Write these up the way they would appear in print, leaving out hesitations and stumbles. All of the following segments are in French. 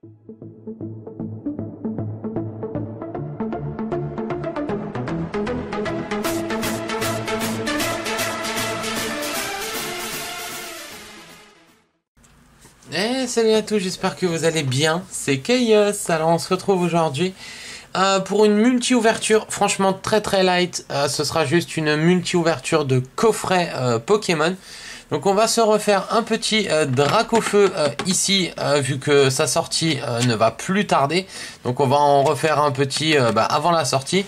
Salut à tous, j'espère que vous allez bien, c'est Chaos. Alors on se retrouve aujourd'hui pour une multi-ouverture, franchement très light. Ce sera juste une multi-ouverture de coffret Pokémon. Donc on va se refaire un petit Dracofeu ici, vu que sa sortie ne va plus tarder. Donc on va en refaire un petit avant la sortie.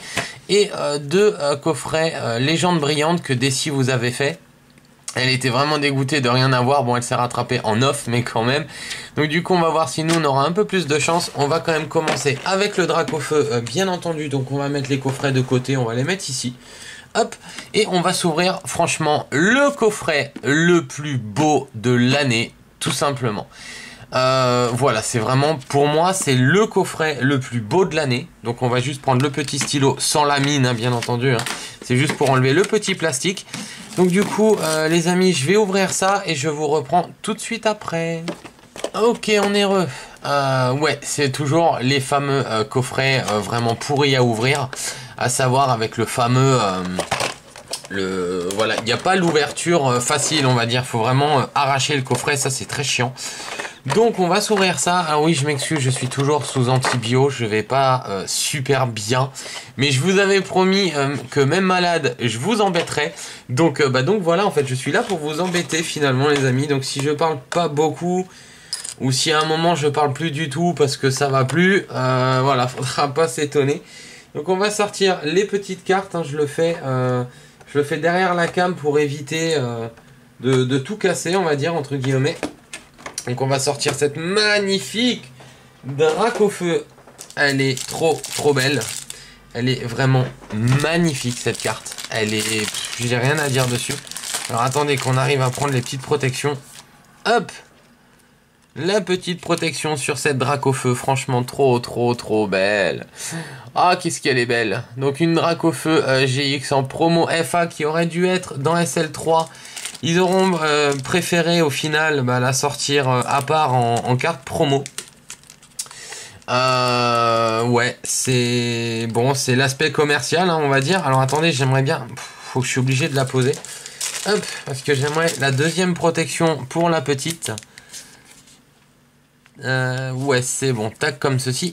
Et deux coffrets Légende Brillante que Desi vous avait fait. Elle était vraiment dégoûtée de rien avoir. Bon, elle s'est rattrapée en off, mais quand même. Donc du coup, on va voir si nous, on aura un peu plus de chance. On va quand même commencer avec le Dracofeu, bien entendu. Donc on va mettre les coffrets de côté. On va les mettre ici. Hop. Et on va s'ouvrir, franchement, le coffret le plus beau de l'année, tout simplement. Voilà, c'est vraiment, pour moi, c'est le coffret le plus beau de l'année. Donc on va juste prendre le petit stylo, sans la mine, hein, bien entendu. Hein. C'est juste pour enlever le petit plastique. Donc du coup, les amis, je vais ouvrir ça et je vous reprends tout de suite après. Ok, on est heureux. Ouais, c'est toujours les fameux coffrets vraiment pourris à ouvrir. À savoir avec le fameux... voilà, il n'y a pas l'ouverture facile, on va dire. Il faut vraiment arracher le coffret, ça c'est très chiant. Donc on va s'ouvrir ça. Alors oui, je m'excuse, je suis toujours sous antibio, je vais pas super bien. Mais je vous avais promis que même malade, je vous embêterai. Donc voilà, en fait, je suis là pour vous embêter finalement, les amis. Donc si je parle pas beaucoup, ou si à un moment je parle plus du tout parce que ça va plus, voilà, faudra pas s'étonner. Donc on va sortir les petites cartes, hein, je le fais derrière la cam pour éviter de tout casser, on va dire, entre guillemets. Donc on va sortir cette magnifique Dracofeu. Elle est trop belle. Elle est vraiment magnifique cette carte. Elle est... j'ai rien à dire dessus. Alors attendez qu'on arrive à prendre les petites protections. Hop. La petite protection sur cette Dracofeu. Franchement trop belle. Ah, qu'est-ce qu'elle est belle. Donc une Dracofeu GX en promo FA qui aurait dû être dans SL3. Ils auront préféré au final la sortir à part en carte promo. Ouais, c'est bon, c'est l'aspect commercial, hein, on va dire. Alors attendez, j'aimerais bien... faut que je suis obligé de la poser. Hop, parce que j'aimerais la deuxième protection pour la petite. Ouais, c'est bon, tac, comme ceci.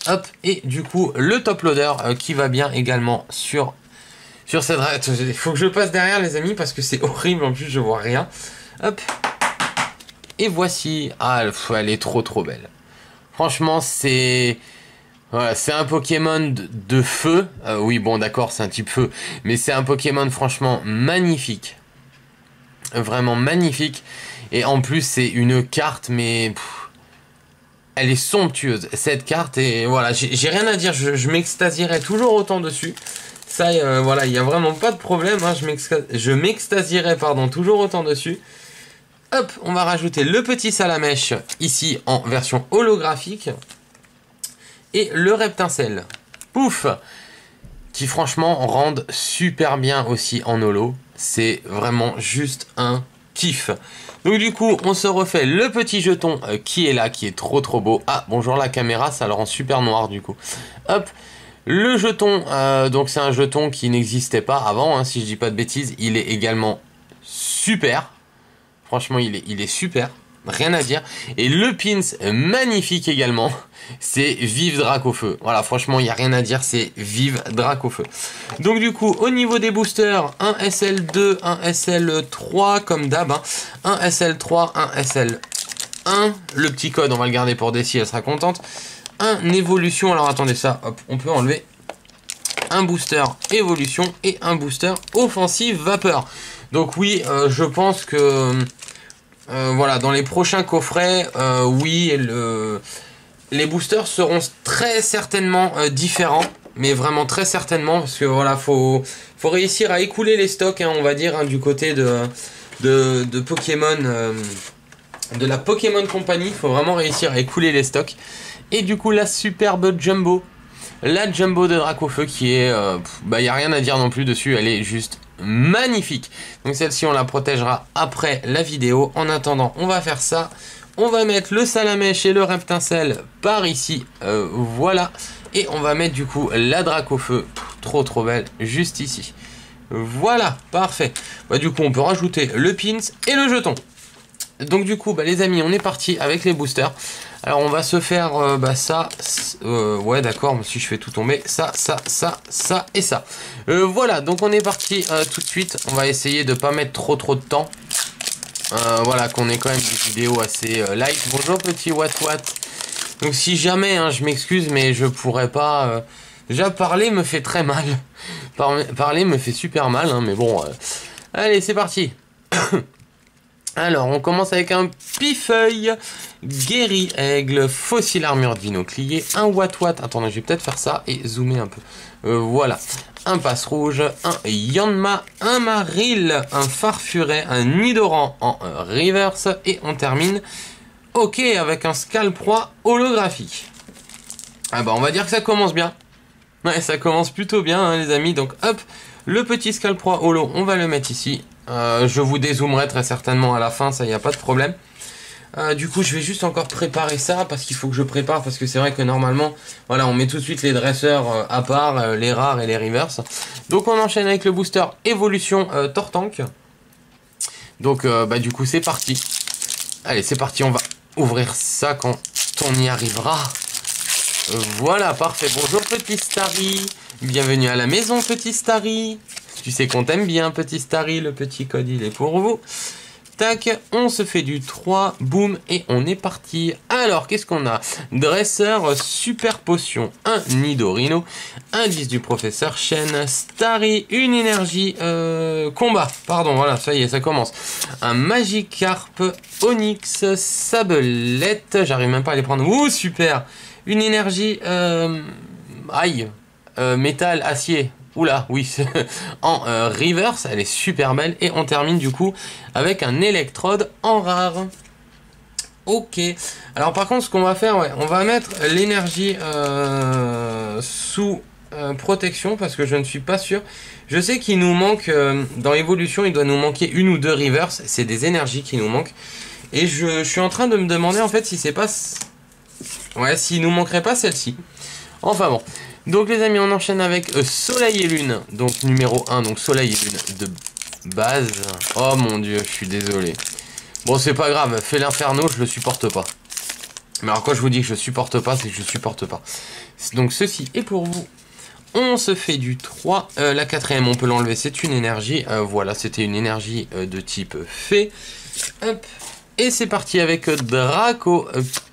Hop, et du coup, le top loader qui va bien également sur cette... Il faut que je passe derrière, les amis, parce que c'est horrible, en plus, je vois rien. Hop. Et voici... ah, elle est trop belle. Franchement, c'est... voilà, c'est un Pokémon de feu. Oui, bon, d'accord, c'est un type feu. Mais c'est un Pokémon, franchement, magnifique. Vraiment magnifique. Et en plus, c'est une carte, mais... elle est somptueuse, cette carte. Et voilà, j'ai rien à dire. Je m'extasierai toujours autant dessus. Ça, voilà, il n'y a vraiment pas de problème. Hein, je m'extasierai, pardon, toujours autant dessus. Hop, on va rajouter le petit Salamèche ici en version holographique. Et le Reptincelle. Pouf! Qui franchement rendent super bien aussi en holo. C'est vraiment juste un kiff. Donc du coup, on se refait le petit jeton qui est là, qui est trop beau. Ah, bonjour la caméra, ça le rend super noir du coup. Hop. Le jeton, donc c'est un jeton qui n'existait pas avant, hein, si je dis pas de bêtises. Il est également super. Franchement, il est super. Rien à dire. Et le pins, magnifique également. C'est Vive Dracofeu. Voilà, franchement, il n'y a rien à dire. C'est Vive Dracofeu. Donc du coup, au niveau des boosters, un SL2, un SL3 comme d'hab. Hein. Un SL3, un SL1. Le petit code, on va le garder pour Desi, elle sera contente. Un évolution, alors attendez ça, hop, on peut enlever. Un booster évolution et un booster offensive vapeur. Donc oui, je pense que voilà, dans les prochains coffrets, oui, les boosters seront très certainement différents, mais vraiment très certainement, parce que voilà, faut réussir à écouler les stocks, hein, on va dire, hein, du côté de Pokémon, de la Pokémon Company. Il faut vraiment réussir à écouler les stocks. Et du coup, la superbe Jumbo. La Jumbo de Dracofeu qui est... il n'y a rien à dire non plus dessus. Elle est juste magnifique. Donc celle-ci, on la protégera après la vidéo. En attendant, on va faire ça. On va mettre le Salamèche et le Reptincelle par ici. Voilà. Et on va mettre du coup la Dracofeu. Trop trop belle. Juste ici. Voilà. Parfait. Bah, du coup, on peut rajouter le pins et le jeton. Donc du coup, bah, les amis, on est parti avec les boosters. Alors on va se faire ça, ouais d'accord, si je fais tout tomber, ça et ça. Voilà, donc on est parti tout de suite. On va essayer de pas mettre trop de temps. Voilà, qu'on ait quand même des vidéos assez light. Bonjour petit Watt. Donc si jamais, hein, je m'excuse, mais je pourrais pas... Déjà parler me fait très mal. Parler me fait super mal, hein, mais bon... Allez, c'est parti. Alors, on commence avec un Pifeuille, Guéri Aigle, Fossile Armure Dinoclier, un Watt. Attendez, je vais peut-être faire ça et zoomer un peu. Voilà. Un Passe Rouge, un Yanma, un Maril, un Farfuret, un Nidoran en reverse. Et on termine, ok, avec un Scalproie holographique. Ah bah, on va dire que ça commence bien. Ouais, ça commence plutôt bien, hein, les amis. Donc, hop, le petit Scalproie holo, on va le mettre ici. Je vous dézoomerai très certainement à la fin, ça y a pas de problème. Du coup je vais juste encore préparer ça parce qu'il faut que je prépare, parce que c'est vrai que normalement voilà, on met tout de suite les dresseurs à part, les rares et les reverse. Donc on enchaîne avec le booster évolution Tortank. Donc bah du coup c'est parti. Allez c'est parti, on va ouvrir ça quand on y arrivera. Voilà, parfait. Bonjour petit Starry, bienvenue à la maison petit Starry. Tu sais qu'on t'aime bien, petit Starry, le petit code, il est pour vous. Tac, on se fait du 3, boum, et on est parti. Alors, qu'est-ce qu'on a? Dresseur, super potion, un Nidorino, un 10 du professeur Chen, Starry, une énergie, combat, pardon, voilà, ça y est, ça commence. Un Magikarp, Onyx, Sablette, j'arrive même pas à les prendre, ouh, super. Une énergie, métal, acier. Oula, oui, en reverse, elle est super belle. Et on termine du coup avec un électrode en rare. Ok. Alors par contre, ce qu'on va faire, ouais, on va mettre l'énergie sous protection parce que je ne suis pas sûr. Je sais qu'il nous manque, dans l'évolution, il doit nous manquer une ou deux reverse. C'est des énergies qui nous manquent. Et je suis en train de me demander en fait si c'est pas... Ouais, s'il nous manquerait pas celle-ci. Enfin bon. Donc les amis, on enchaîne avec Soleil et Lune. Donc numéro 1, donc Soleil et Lune de base. Oh mon dieu, je suis désolé. Bon, c'est pas grave, fais l'inferno, je le supporte pas. Mais alors quand je vous dis que je supporte pas, c'est que je supporte pas. Donc ceci est pour vous. On se fait du 3. La quatrième, on peut l'enlever, c'est une énergie. Voilà, c'était une énergie de type fée. Hop. Et c'est parti avec Draco,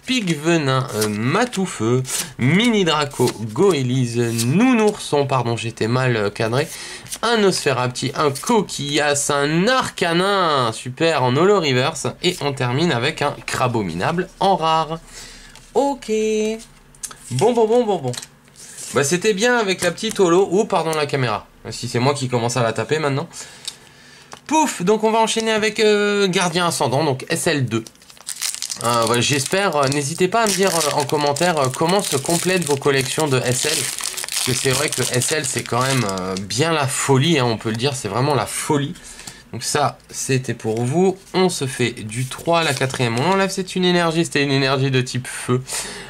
Pic Venin, Matoufeu, Mini Draco, Goélise, Nounourson, pardon j'étais mal cadré, un Nosferapti, un Coquillas, un Arcanin, super, en holo reverse, et on termine avec un Crabominable en rare. Ok. Bon. Bah c'était bien avec la petite holo, ou pardon la caméra, si c'est moi qui commence à la taper maintenant. Pouf, donc on va enchaîner avec Gardien Ascendant, donc SL2. Voilà, j'espère, n'hésitez pas à me dire en commentaire comment se complètent vos collections de SL. Parce que c'est vrai que SL c'est quand même bien la folie, hein, on peut le dire, c'est vraiment la folie. Donc ça, c'était pour vous. On se fait du 3, la quatrième, on enlève, c'est une énergie, c'était une énergie de type feu.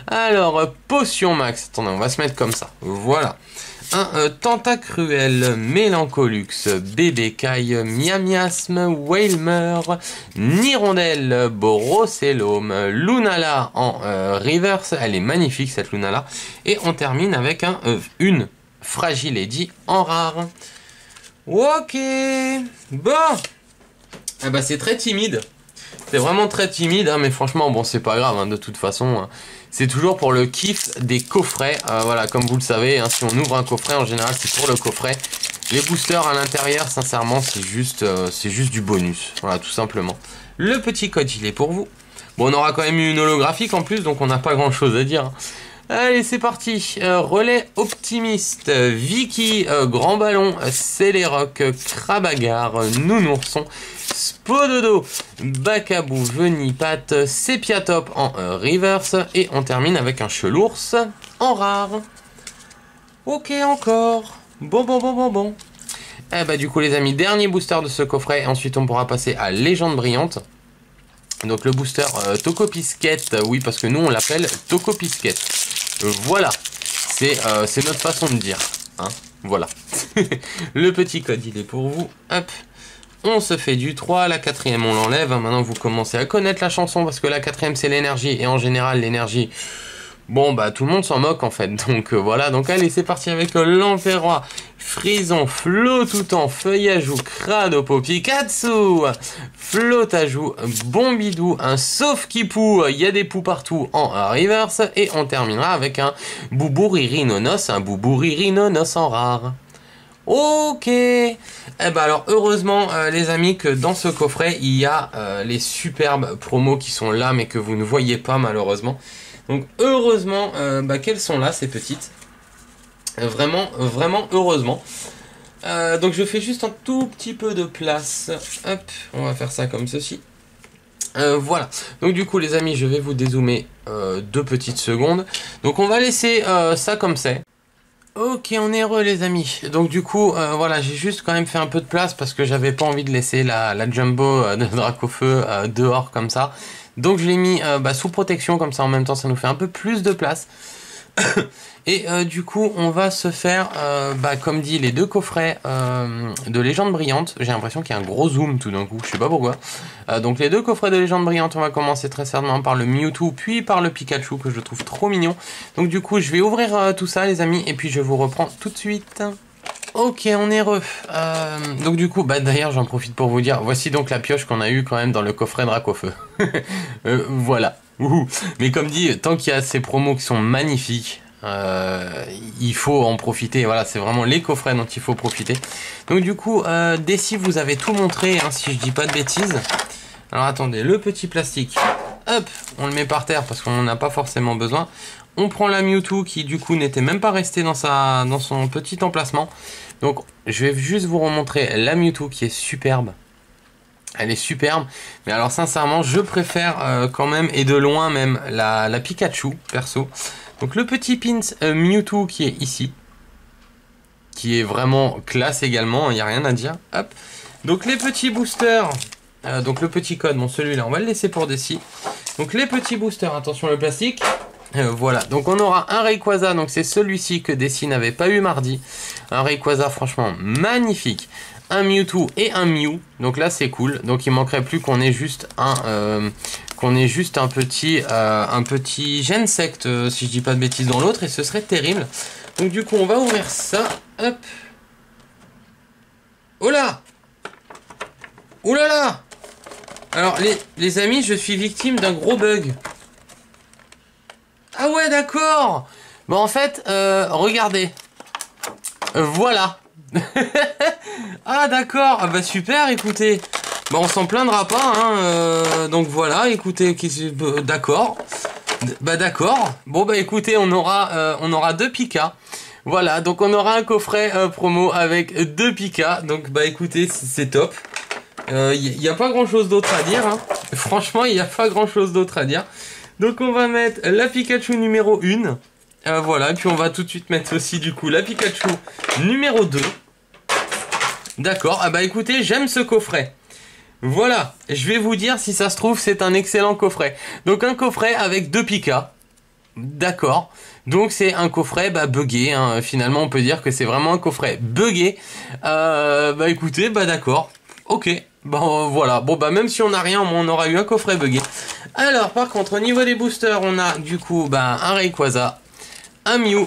Alors, Potion Max, attendez, on va se mettre comme ça, voilà. Un Tentacruel, Mélancolux, Bébécaille, Miamiasme, Wailmer, Nirondelle, Brocellum, Lunala en reverse. Elle est magnifique cette Lunala. Et on termine avec une Fragile Eddy en rare. Ok. Bon. Ah bah c'est très timide. C'est vraiment très timide, hein, mais franchement, bon, c'est pas grave, hein, de toute façon. Hein. C'est toujours pour le kiff des coffrets. Voilà, comme vous le savez, hein, si on ouvre un coffret, en général, c'est pour le coffret. Les boosters à l'intérieur, sincèrement, c'est juste du bonus. Voilà, tout simplement. Le petit code, il est pour vous. Bon, on aura quand même eu une holographique en plus, donc on n'a pas grand-chose à dire. Hein. Allez, c'est parti. Relais optimiste, Vicky, Grand Ballon, Céléroc, Crabagar, Nounourson, Spododo, Bacabou, Venipat, Sepiatop en reverse. Et on termine avec un Chelours en rare. Ok, encore. Bon. Eh bah du coup les amis, dernier booster de ce coffret. Ensuite on pourra passer à Légende Brillante. Donc le booster Toco Pisquette, oui parce que nous on l'appelle Toco Pisquette. Voilà, c'est notre façon de dire. Hein, voilà. Le petit code il est pour vous. Hop. On se fait du 3, la quatrième on l'enlève. Maintenant vous commencez à connaître la chanson parce que la quatrième c'est l'énergie. Et en général l'énergie, bon bah tout le monde s'en moque en fait. Donc voilà, donc allez c'est parti avec l'Empérois, Frison, Flottoutan, Feuillajou, Cradopo, Pikachu, Flottajou, Bombidou, un sauf qui poux, il y a des poux partout en reverse. Et on terminera avec un Boubouriri-Nonos, en rare. Ok. Eh ben alors heureusement les amis que dans ce coffret il y a les superbes promos qui sont là mais que vous ne voyez pas malheureusement. Donc heureusement qu'elles sont là ces petites. Vraiment heureusement. Donc je fais juste un tout petit peu de place. Hop, on va faire ça comme ceci. Voilà, donc du coup les amis je vais vous dézoomer 2 petites secondes. Donc on va laisser ça comme c'est. Ok, on est heureux les amis. Donc du coup, voilà, j'ai juste quand même fait un peu de place parce que j'avais pas envie de laisser la jumbo de Dracofeu dehors comme ça. Donc je l'ai mis sous protection, comme ça en même temps ça nous fait un peu plus de place. Et du coup, on va se faire, comme dit, les 2 coffrets de Légende Brillante. J'ai l'impression qu'il y a un gros zoom tout d'un coup, je sais pas pourquoi. Donc les 2 coffrets de Légende Brillante, on va commencer très certainement par le Mewtwo, puis par le Pikachu, que je trouve trop mignon. Donc du coup, je vais ouvrir tout ça, les amis, et puis je vous reprends tout de suite. Ok, on est heureux. Donc du coup, d'ailleurs, j'en profite pour vous dire, voici donc la pioche qu'on a eue quand même dans le coffret Dracofeu. Voilà. Ouhou. Mais comme dit, tant qu'il y a ces promos qui sont magnifiques, il faut en profiter. Voilà, c'est vraiment les coffrets dont il faut profiter. Donc du coup, d'ici vous avez tout montré, hein, si je dis pas de bêtises. Alors attendez, le petit plastique, hop, on le met par terre parce qu'on n'en a pas forcément besoin. On prend la Mewtwo qui du coup n'était même pas restée dans son petit emplacement. Donc je vais juste vous remontrer la Mewtwo qui est superbe. Elle est superbe, mais alors sincèrement je préfère quand même, et de loin même, la Pikachu perso. Donc le petit pins Mewtwo qui est ici, qui est vraiment classe également, il n'y a rien à dire. Hop. Donc les petits boosters, donc le petit code, bon celui-là on va le laisser pour Dessy. Donc les petits boosters, attention le plastique. Voilà, donc on aura un Rayquaza, donc c'est celui-ci que Dessy n'avait pas eu mardi. Un Rayquaza franchement magnifique. Un Mewtwo et un Mew, donc là c'est cool. Donc il manquerait plus qu'on ait juste un petit Genesect, si je dis pas de bêtises, dans l'autre, et ce serait terrible. Donc du coup on va ouvrir ça. Hop. Oh là. Oh là là. Alors les amis, je suis victime d'un gros bug. Ah ouais, d'accord. Bon en fait, regardez. Voilà. Ah d'accord, ah, super, écoutez, on s'en plaindra pas, hein, donc voilà, écoutez, d'accord, d'accord, bon écoutez, on aura 2 Pika, voilà, donc on aura un coffret promo avec 2 Pika, donc écoutez, c'est top, il n'y a pas grand chose d'autre à dire, hein. Franchement, il n'y a pas grand chose d'autre à dire, donc on va mettre la Pikachu numéro 1, voilà, et puis on va tout de suite mettre aussi du coup la Pikachu numéro 2. D'accord, ah écoutez, j'aime ce coffret. Voilà, je vais vous dire si ça se trouve, c'est un excellent coffret. Donc un coffret avec 2 Pika. D'accord. Donc c'est un coffret buggé, hein. Finalement on peut dire que c'est vraiment un coffret buggé. Écoutez, d'accord. Ok. Voilà. Bon même si on n'a rien, on aura eu un coffret buggé. Alors par contre au niveau des boosters, on a du coup un Rayquaza, un Mew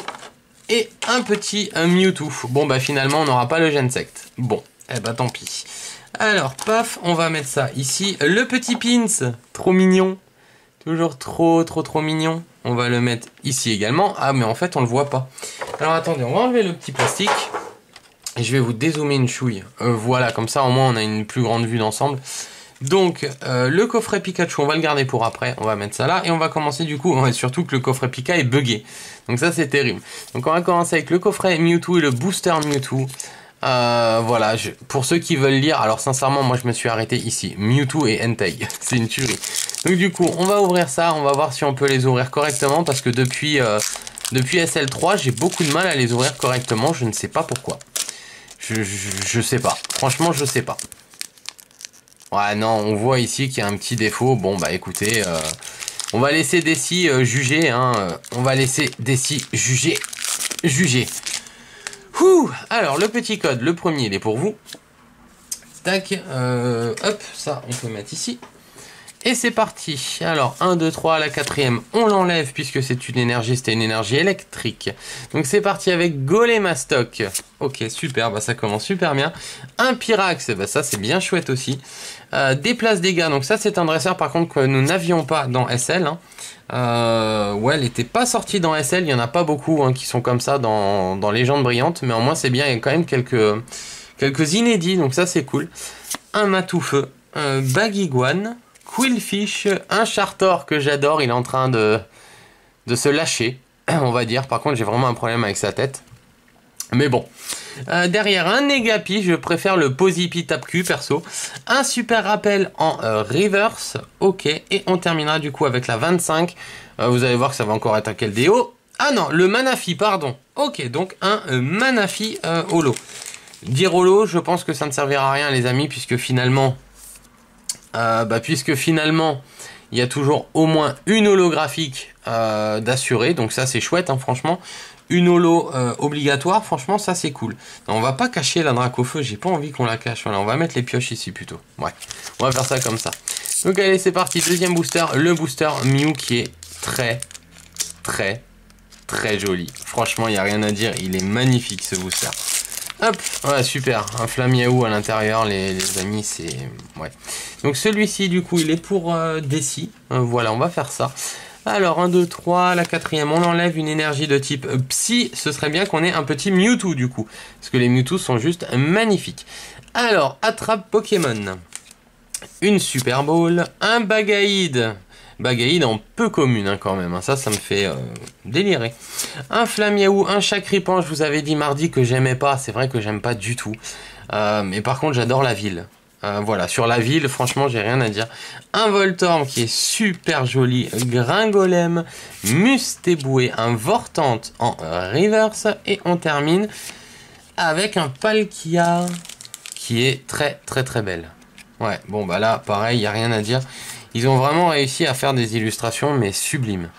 et un petit Mewtwo. Bon finalement on n'aura pas le Genesect. Bon, tant pis. Alors paf, on va mettre ça ici. Le petit pins, trop mignon. Toujours trop mignon. On va le mettre ici également. Ah mais en fait on le voit pas. Alors attendez, on va enlever le petit plastique. Et je vais vous dézoomer une chouille. Voilà, comme ça au moins on a une plus grande vue d'ensemble. Donc le coffret Pikachu, on va le garder pour après, on va mettre ça là et on va commencer du coup, surtout que le coffret Pika est buggé, donc ça c'est terrible. Donc on va commencer avec le coffret Mewtwo et le booster Mewtwo. Voilà, pour ceux qui veulent lire, alors sincèrement moi je me suis arrêté ici, Mewtwo et Entei, c'est une tuerie. Donc du coup on va ouvrir ça, on va voir si on peut les ouvrir correctement parce que depuis SL3 j'ai beaucoup de mal à les ouvrir correctement, je ne sais pas pourquoi. Je sais pas, franchement je sais pas. Ouais, non, on voit ici qu'il y a un petit défaut. Bon, bah écoutez, on va laisser Dessy juger. Hein. On va laisser Dessy juger. Juger. Ouh, alors, le petit code, le premier, il est pour vous. Tac, hop, ça, on peut mettre ici. Et c'est parti. Alors, 1, 2, 3, la quatrième, on l'enlève puisque c'est une énergie, c'était une énergie électrique. Donc, c'est parti avec Golémastoc. Ok, super, bah ça commence super bien. Un Pyrax, bah ça, c'est bien chouette aussi. Déplace dégâts, donc ça, c'est un dresseur, par contre, que nous n'avions pas dans SL. Hein. Ouais, elle n'était pas sortie dans SL, il n'y en a pas beaucoup hein, qui sont comme ça dans Légendes Brillantes, mais au moins, c'est bien, il y a quand même quelques inédits, donc ça, c'est cool. Un Matoufeu, Bagiguane, Quillfish, un Chartor que j'adore, il est en train de se lâcher, on va dire. Par contre, j'ai vraiment un problème avec sa tête. Mais bon. Derrière, un Negapi, je préfère le Posipi Tape-Q perso. Un super rappel en reverse, ok. Et on terminera du coup avec la 25. Vous allez voir que ça va encore être un Keldeo. Ah non, le Manafi, pardon. Ok, donc un Manafi holo. Dire holo, je pense que ça ne servira à rien les amis, puisque finalement... il y a toujours au moins une holographique d'assuré, donc ça c'est chouette hein, franchement. Une holo obligatoire, franchement ça c'est cool. Non, on va pas cacher la Dracofeu, j'ai pas envie qu'on la cache, voilà, on va mettre les pioches ici plutôt. Ouais, on va faire ça comme ça. Donc allez c'est parti, deuxième booster, le booster Mew qui est très joli. Franchement il n'y a rien à dire, il est magnifique ce booster. Hop, ouais, super, un Flamiaou à l'intérieur, les amis, c'est... Ouais. Donc celui-ci, du coup, il est pour Dessy. Voilà, on va faire ça. Alors, 1, 2, 3, la quatrième, on enlève une énergie de type Psy. Ce serait bien qu'on ait un petit Mewtwo, du coup. Parce que les Mewtwo sont juste magnifiques. Alors, attrape Pokémon. Une Super Ball, un Bagaïd. Bagaïd en peu commune hein, quand même, hein. Ça me fait délirer. Un Flamiaou, un Chacripan, je vous avais dit mardi que j'aimais pas, c'est vrai que j'aime pas du tout. Mais par contre j'adore la ville. Voilà, sur la ville, franchement j'ai rien à dire. Un Voltorb qui est super joli, Gringolem, Mustéboué, un Vortante en reverse. Et on termine avec un Palkia qui est très belle. Ouais, bon bah là pareil, il n'y a rien à dire. Ils ont vraiment réussi à faire des illustrations, mais sublimes.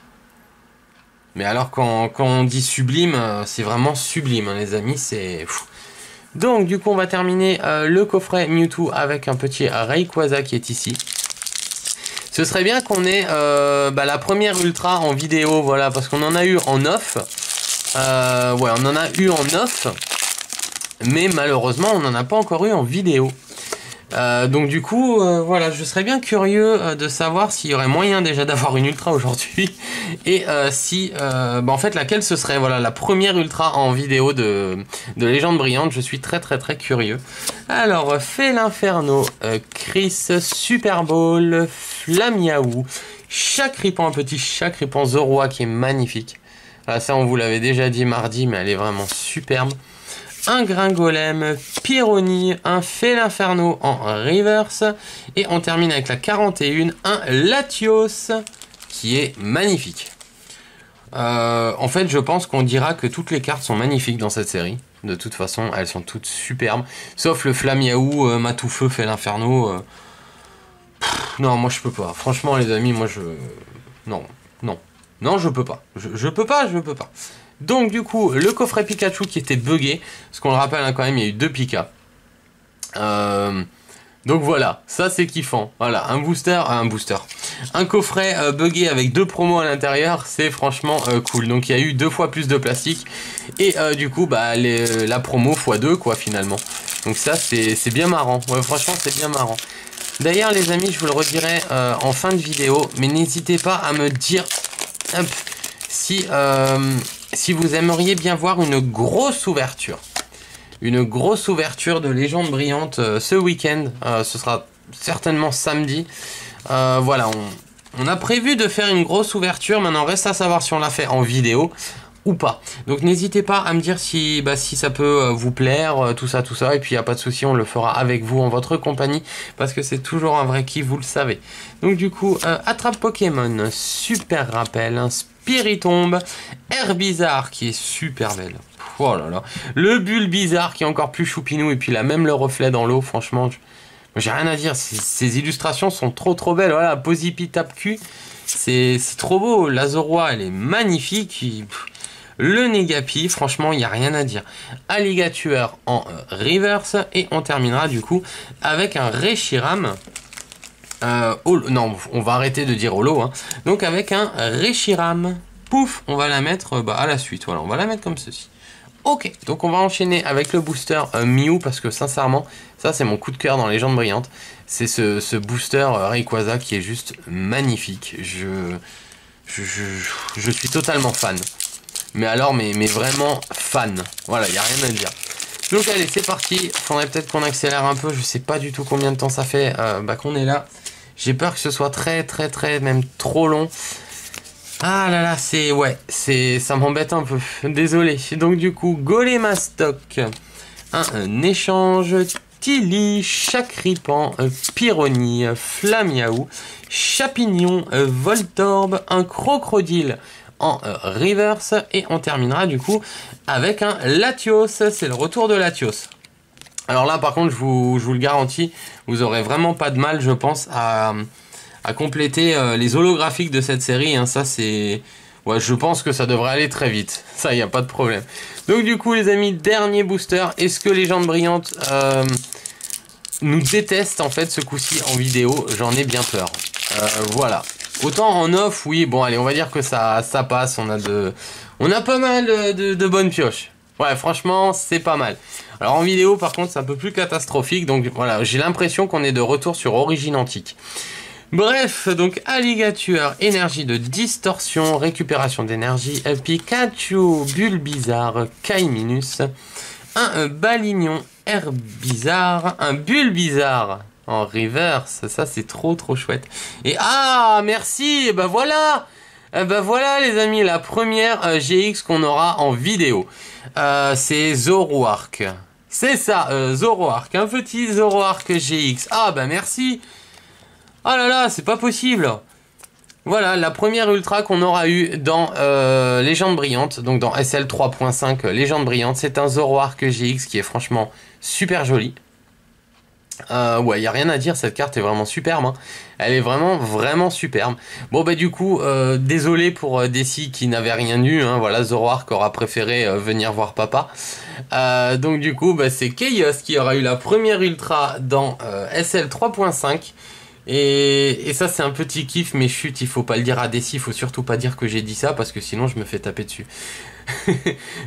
Mais alors, quand on dit sublime, c'est vraiment sublime, hein, les amis, c'est... Donc, du coup, on va terminer le coffret Mewtwo avec un petit Rayquaza qui est ici. Ce serait bien qu'on ait la première Ultra en vidéo, voilà, parce qu'on en a eu en off. Ouais, on en a eu en off, mais malheureusement, on n'en a pas encore eu en vidéo. Donc du coup, voilà, je serais bien curieux de savoir s'il y aurait moyen déjà d'avoir une ultra aujourd'hui et si, en fait, laquelle ce serait, voilà, la première ultra en vidéo de Légende Brillante. Je suis très curieux. Alors, Félinferno, Chris, Super Bowl, Flamiaou, Chacripan, un petit Chacripan Zorua qui est magnifique. Là, ça, on vous l'avait déjà dit mardi, mais elle est vraiment superbe. Un Gringolem, Pyroni, un Félinferno en reverse. Et on termine avec la 41, un Latios qui est magnifique. En fait, je pense qu'on dira que toutes les cartes sont magnifiques dans cette série. De toute façon, elles sont toutes superbes. Sauf le Flamiaou, Matoufeu, Félinferno. Non, moi je peux pas. Franchement, les amis, moi je... Non, je peux pas. Je peux pas. Donc du coup, le coffret Pikachu qui était buggé, parce qu'on le rappelle hein, quand même, il y a eu 2 Pika. Donc voilà, ça c'est kiffant. Voilà, un coffret buggé avec 2 promos à l'intérieur, c'est franchement cool. Donc il y a eu 2 fois plus de plastique, et du coup, la promo x2 quoi finalement. Donc ça c'est bien marrant, ouais, franchement c'est bien marrant. D'ailleurs les amis, je vous le redirai en fin de vidéo, mais n'hésitez pas à me dire... Hop, si vous aimeriez bien voir une grosse ouverture de Légende Brillante ce week-end, ce sera certainement samedi. Voilà, on a prévu de faire une grosse ouverture, maintenant reste à savoir si on la fait en vidéo ou pas. Donc n'hésitez pas à me dire si ça peut vous plaire, tout ça, et puis il n'y a pas de souci, on le fera avec vous en votre compagnie, parce que c'est toujours un vrai kiff, vous le savez. Donc du coup, attrape Pokémon, super rappel, un Spiritomb, Herbizarre qui est super belle. Oh là là, le Bulbizarre qui est encore plus choupinou, et puis il a même le reflet dans l'eau, franchement, moi J'ai rien à dire, ces illustrations sont trop belles. Voilà, Pozipi tape cul, c'est trop beau. La Zoroa, elle est magnifique. Le Negapi, franchement, il n'y a rien à dire. Alligator en reverse. Et on terminera du coup avec un Reshiram. Non, on va arrêter de dire holo. Hein. Donc avec un Reshiram. Pouf, on va la mettre à la suite. Voilà, on va la mettre comme ceci. Ok, donc on va enchaîner avec le booster Mew parce que sincèrement, ça c'est mon coup de cœur dans Légendes Brillantes. C'est ce booster Rayquaza qui est juste magnifique. Je suis totalement fan. Mais alors, mais vraiment fan. Voilà, il n'y a rien à dire. Donc allez, c'est parti. Faudrait peut-être qu'on accélère un peu. Je sais pas du tout combien de temps ça fait qu'on est là. J'ai peur que ce soit très, même trop long. Ah là là, ça m'embête un peu. Désolé. Donc du coup, Golémastoc, un échange, Tilly, Chakripan, Pyroni, Flamiaou, Chapignon, Voltorb, un Crocodile en reverse et on terminera du coup avec un Latios. C'est le retour de Latios. Alors là, par contre, je vous le garantis, vous aurez vraiment pas de mal, je pense, à compléter les holographiques de cette série. Hein. Ça, c'est... Ouais, je pense que ça devrait aller très vite. Ça, il n'y a pas de problème. Donc, du coup, les amis, dernier booster. Est-ce que Légendes Brillantes nous détestent, en fait, ce coup-ci en vidéo? J'en ai bien peur. Voilà. Autant en off, oui, bon, allez, on va dire que ça passe. On a pas mal de bonnes pioches. Ouais, franchement, c'est pas mal. Alors en vidéo, par contre, c'est un peu plus catastrophique. Donc voilà, j'ai l'impression qu'on est de retour sur Origine Antique. Bref, donc Alligator, énergie de distorsion, récupération d'énergie, Pikachu, Bulbizarre, Kaiminus, un Balignon, Herbizarre, un Bulbizarre en reverse, ça c'est trop chouette. Et ah, merci, et ben voilà, les amis, la première GX qu'on aura en vidéo. C'est Zoroark. C'est ça, Zoroark, un petit Zoroark GX. Ah bah merci. Oh là là, c'est pas possible. Voilà, la première ultra qu'on aura eu dans Légendes Brillantes, donc dans SL 3.5 Légendes Brillantes, c'est un Zoroark GX qui est franchement super joli. Ouais, il n'y a rien à dire, cette carte est vraiment superbe. Hein. Elle est vraiment superbe. Bon, bah du coup, désolé pour Desi qui n'avait rien eu. Hein. Voilà, Zoroark aura préféré venir voir papa. Donc du coup, bah, c'est Chaos qui aura eu la première ultra dans SL 3.5. Et ça, c'est un petit kiff, mais chut, il faut pas le dire à Desi, il faut surtout pas dire que j'ai dit ça, parce que sinon je me fais taper dessus.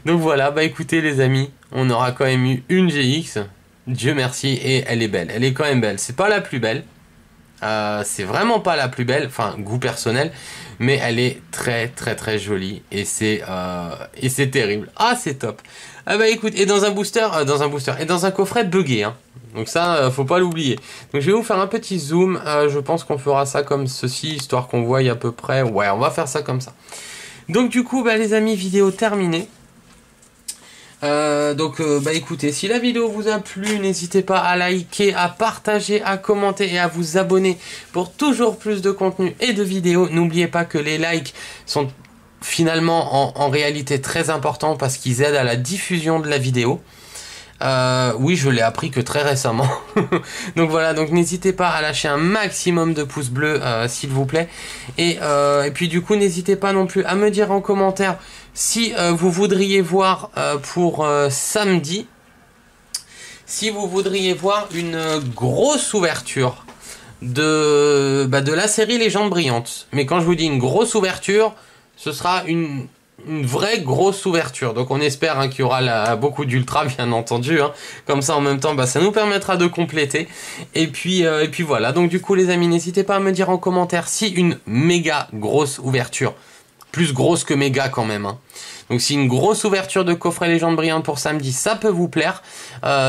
Donc voilà, bah écoutez les amis, on aura quand même eu une GX. Dieu merci, et elle est belle. Elle est quand même belle. C'est pas la plus belle. C'est vraiment pas la plus belle. Enfin, goût personnel. Mais elle est très jolie. Et c'est terrible. Ah, c'est top. Ah bah écoute, et dans un booster, et dans un coffret buggé. Hein. Donc ça, faut pas l'oublier. Donc je vais vous faire un petit zoom. Je pense qu'on fera ça comme ceci, histoire qu'on voie à peu près. Ouais, on va faire ça comme ça. Donc du coup, bah les amis, vidéo terminée. Bah écoutez, si la vidéo vous a plu, n'hésitez pas à liker, à partager, à commenter et à vous abonner pour toujours plus de contenu et de vidéos. N'oubliez pas que les likes sont finalement en réalité très importants parce qu'ils aident à la diffusion de la vidéo. Oui, je l'ai appris que très récemment. Donc voilà, donc n'hésitez pas à lâcher un maximum de pouces bleus, s'il vous plaît. Et puis du coup, n'hésitez pas non plus à me dire en commentaire si vous voudriez voir pour samedi, si vous voudriez voir une grosse ouverture de la série Légendes Brillantes. Mais quand je vous dis une grosse ouverture, ce sera une vraie grosse ouverture. Donc on espère hein, qu'il y aura beaucoup d'ultra, bien entendu. Hein. Comme ça en même temps, ça nous permettra de compléter. Et puis voilà. Donc du coup les amis, n'hésitez pas à me dire en commentaire si une méga grosse ouverture, plus grosse que méga quand même. Hein. Donc si une grosse ouverture de coffret Légendes Brillantes pour samedi, ça peut vous plaire.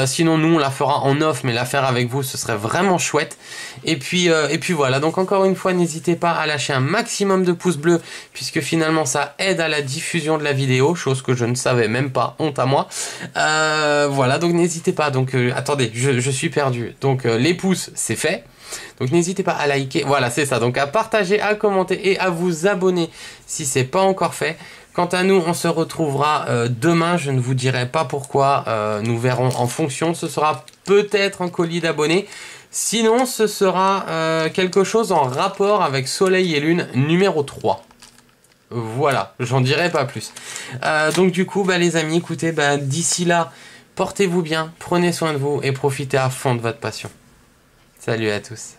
Sinon nous on la fera en off, mais la faire avec vous ce serait vraiment chouette. Et puis voilà, donc encore une fois n'hésitez pas à lâcher un maximum de pouces bleus, puisque finalement ça aide à la diffusion de la vidéo, chose que je ne savais même pas, honte à moi. Voilà, donc n'hésitez pas, donc attendez, je suis perdu. Donc les pouces c'est fait. Donc n'hésitez pas à liker, voilà c'est ça, donc à partager, à commenter et à vous abonner si c'est pas encore fait. Quant à nous, on se retrouvera demain, je ne vous dirai pas pourquoi, nous verrons en fonction, ce sera peut-être un colis d'abonnés, Sinon, ce sera quelque chose en rapport avec Soleil et Lune numéro 3. Voilà, j'en dirai pas plus. Donc du coup, les amis, écoutez, d'ici là, portez-vous bien, prenez soin de vous et profitez à fond de votre passion. Salut à tous.